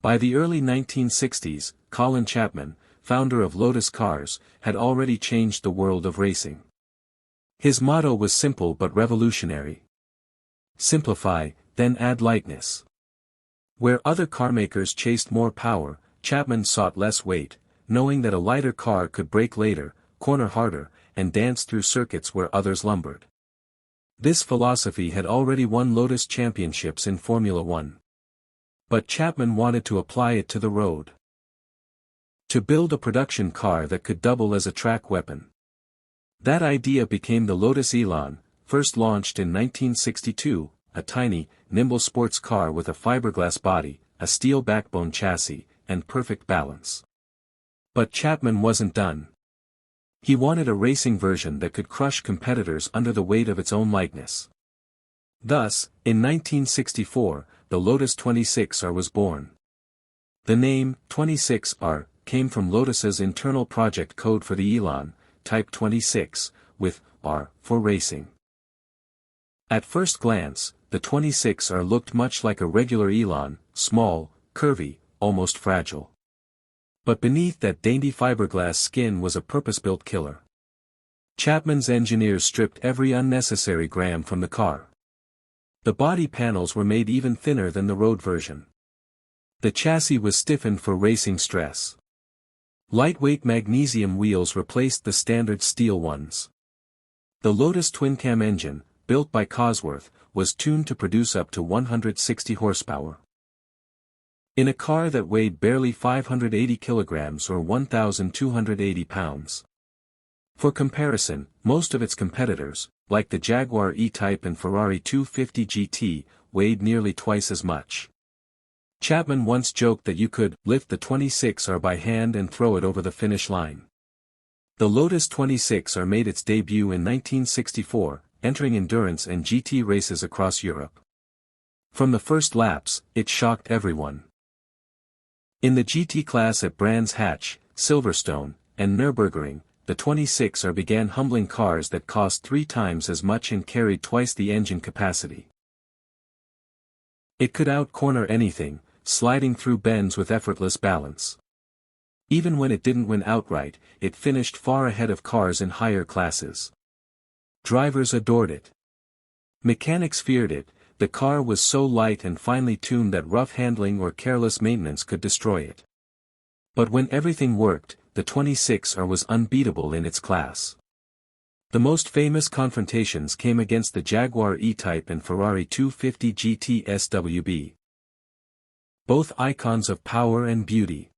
By the early 1960s, Colin Chapman, founder of Lotus Cars, had already changed the world of racing. His motto was simple but revolutionary. Simplify, then add lightness. Where other carmakers chased more power, Chapman sought less weight, knowing that a lighter car could brake later, corner harder, and dance through circuits where others lumbered. This philosophy had already won Lotus championships in Formula One. But Chapman wanted to apply it to the road. To build a production car that could double as a track weapon. That idea became the Lotus Elan, first launched in 1962, a tiny, nimble sports car with a fiberglass body, a steel backbone chassis, and perfect balance. But Chapman wasn't done. He wanted a racing version that could crush competitors under the weight of its own lightness. Thus, in 1964, the Lotus 26R was born. The name, 26R, came from Lotus's internal project code for the Elan, Type 26, with R for racing. At first glance, the 26R looked much like a regular Elan, small, curvy, almost fragile. But beneath that dainty fiberglass skin was a purpose-built killer. Chapman's engineers stripped every unnecessary gram from the car. The body panels were made even thinner than the road version. The chassis was stiffened for racing stress. Lightweight magnesium wheels replaced the standard steel ones. The Lotus twin-cam engine, built by Cosworth, was tuned to produce up to 160 horsepower. In a car that weighed barely 580 kilograms or 1,280 pounds. For comparison, most of its competitors, like the Jaguar E-Type and Ferrari 250 GT, weighed nearly twice as much. Chapman once joked that you could lift the 26R by hand and throw it over the finish line. The Lotus 26R made its debut in 1964, entering endurance and GT races across Europe. From the first laps, it shocked everyone. In the GT class at Brands Hatch, Silverstone, and Nürburgring, the 26R began humbling cars that cost 3 times as much and carried twice the engine capacity. It could out-corner anything, sliding through bends with effortless balance. Even when it didn't win outright, it finished far ahead of cars in higher classes. Drivers adored it. Mechanics feared it. The car was so light and finely tuned that rough handling or careless maintenance could destroy it. But when everything worked, the 26R was unbeatable in its class. The most famous confrontations came against the Jaguar E-Type and Ferrari 250 GT SWB. Both icons of power and beauty.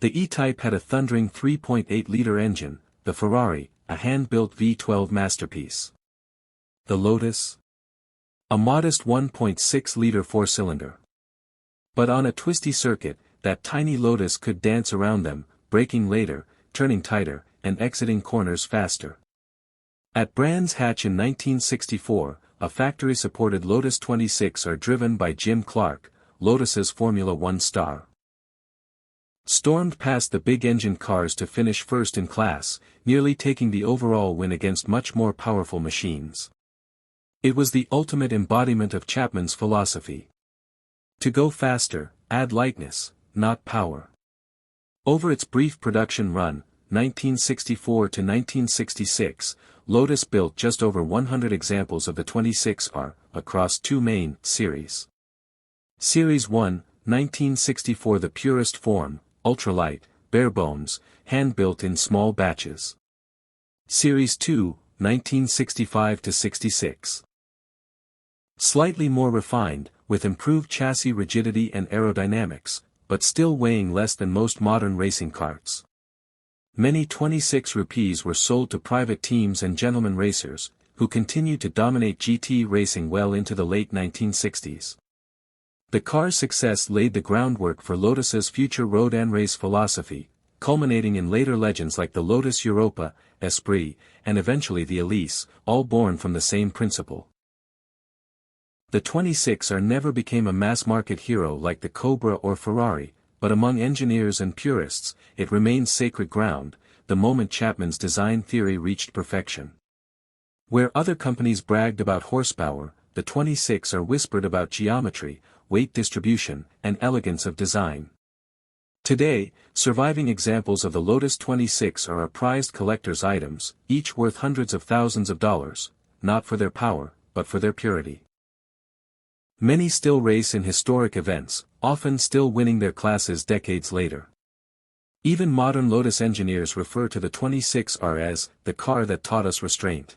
The E-Type had a thundering 3.8-liter engine, the Ferrari, a hand-built V12 masterpiece. The Lotus? A modest 1.6-liter four-cylinder. But on a twisty circuit, that tiny Lotus could dance around them, braking later, turning tighter, and exiting corners faster. At Brands Hatch in 1964, a factory-supported Lotus 26R driven by Jim Clark, Lotus's Formula One star, stormed past the big-engine cars to finish first in class, nearly taking the overall win against much more powerful machines. It was the ultimate embodiment of Chapman's philosophy. To go faster, add lightness, not power. Over its brief production run, 1964 to 1966, Lotus built just over 100 examples of the 26R, across 2 main series. Series 1, 1964, the purest form, ultralight, bare bones, hand-built in small batches. Series 2, 1965 to 66. Slightly more refined, with improved chassis rigidity and aerodynamics, but still weighing less than most modern racing carts. Many 26 rupees were sold to private teams and gentlemen racers, who continued to dominate GT racing well into the late 1960s. The car's success laid the groundwork for Lotus's future road and race philosophy, culminating in later legends like the Lotus Europa, Esprit, and eventually the Elise, all born from the same principle. The 26R never became a mass-market hero like the Cobra or Ferrari, but among engineers and purists, it remained sacred ground, the moment Chapman's design theory reached perfection. Where other companies bragged about horsepower, the 26R whispered about geometry, weight distribution, and elegance of design. Today, surviving examples of the Lotus 26 are prized collector's items, each worth hundreds of thousands of dollars, not for their power, but for their purity. Many still race in historic events, often still winning their classes decades later. Even modern Lotus engineers refer to the 26R as the car that taught us restraint.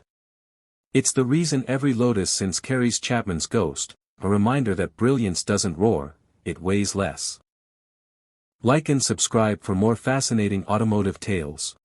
It's the reason every Lotus since carries Chapman's ghost, a reminder that brilliance doesn't roar, it weighs less. Like and subscribe for more fascinating automotive tales.